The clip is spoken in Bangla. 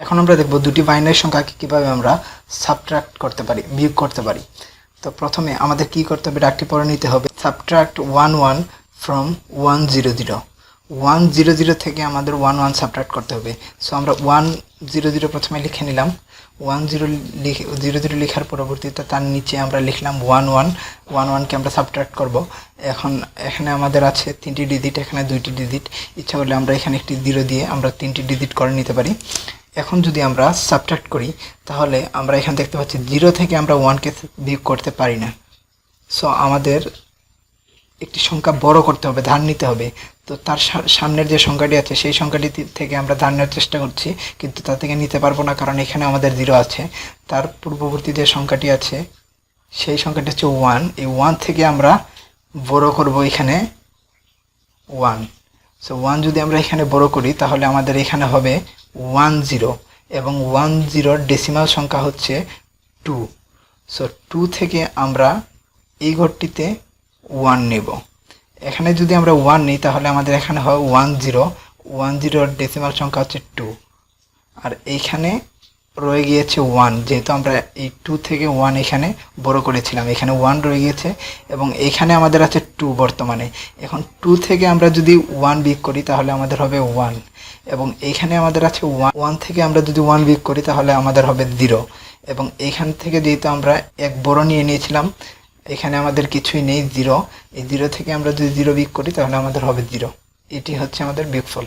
এখন আমরা দেখব দুটি বাইনারি সংখ্যাকে কিভাবে আমরা সাবট্রাক্ট করতে পারি, বিয়োগ করতে পারি। তো প্রথমে আমাদের কি করতে হবে, ডাকটি পড়ে নিতে হবে। Subtract 11 from 100। 100 থেকে আমাদের 11 সাবট্রাক্ট করতে হবে। সো আমরা 100 প্রথমে লিখে নিলাম। 100 লেখার পরবর্তীতে তার নিচে আমরা লিখলাম 11কে আমরা সাবট্রাক্ট করব। এখন এখানে আমাদের আছে 3টি ডিজিট, এখানে 2টি ডিজিট। ইচ্ছা করলে আমরা এখানে একটি 0 দিয়ে আমরা 3টি ডিজিট করে নিতে পারি। এখন যদি আমরা সাবট্রাক্ট করি তাহলে আমরা এখানে দেখতে পাচ্ছি 0 থেকে আমরা 1কে বিয়োগ করতে পারি না। সো আমাদের একটি সংখ্যা বড় করতে হবে, ধার নিতে হবে। তো তার সামনের যে সংখ্যাটি আছে সেই সংখ্যাটি থেকে আমরা ধার নেওয়ার চেষ্টা করছি, কিন্তু তা থেকে নিতে পারবো না, কারণ এখানে আমাদের 0 আছে। তার পূর্ববর্তী যে সংখ্যাটি আছে সেই সংখ্যাটি হচ্ছে 1। এই 1 থেকে আমরা বড় করব এখানে 1। সো 1 যদি আমরা এখানে বড় করি তাহলে আমাদের এখানে হবে 10, এবং 10 ডেসিমাল সংখ্যা হচ্ছে 2। সো 2 থেকে আমরা এই ঘরটিতে 1 নেব। এখানে যদি আমরা 1 নিই তাহলে আমাদের এখানে হয় 10 ডেসিমাল সংখ্যা হচ্ছে 2, আর এইখানে রয়ে গিয়েছে 1। যেহেতু আমরা এই 2 থেকে 1 এখানে বড় করেছিলাম, এখানে 1 রয়ে গিয়েছে, এবং এইখানে আমাদের আছে 2 বর্তমানে। এখন 2 থেকে আমরা যদি 1 বিয়োগ করি তাহলে আমাদের হবে 1, এবং এইখানে আমাদের আছে 1 থেকে আমরা যদি 1 বিয়োগ করি তাহলে আমাদের হবে 0, এবং এইখান থেকে যেহেতু আমরা এক বড় নিয়ে নিয়েছিলাম, এখানে আমাদের কিছুই নেই, 0। এই 0 থেকে আমরা যদি 0 বিয়োগ করি তাহলে আমাদের হবে 0। এটি হচ্ছে আমাদের বিয়োগফল।